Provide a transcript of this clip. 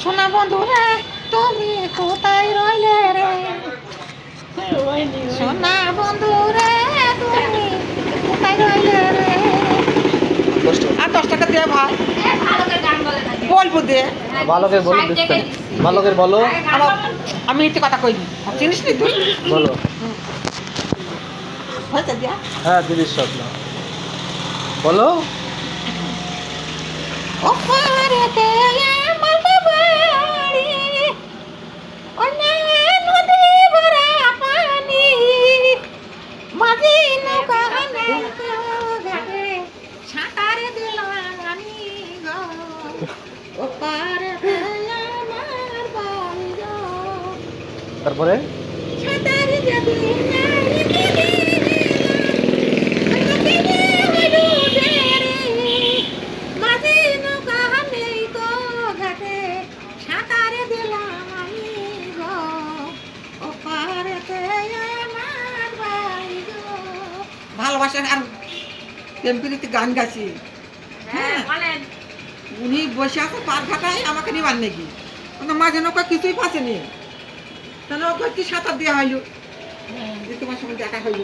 সোনা বন্ধু রে তুমি কোথায় রইলে রে সোনা বন্ধু রে তুমি কোথায় রইলে রে আর 10 টাকা দে ভাই বলবো দে বালকের বলো দিচ্ছে বালকের বলো আমি এতে কথা কইনি চিনিস নি তুই বলো হয়েছে দিয়া হ্যাঁ দিদির স্বপ্ন বলো ও পারেতে আমার বাড়ি ওনা নদী ভরা পানি মাঝি নৌকা ঘাটে সাঁতার দিলাম আমি গো ও পারেতে আমার বাড়ি গো তারপরে সাঁতার যদি ভালোবাসার আর টেম্পিরিতে গান গাছি হ্যাঁ উনি বসে আছে পার ঘাটায় আমাকে নিবার নাকি মাঝে নৌকা কিছুই পাচ্ছেনি তাহলে ওকে কি সাঁতার দেওয়া হইল তোমার সঙ্গে দেখা হইল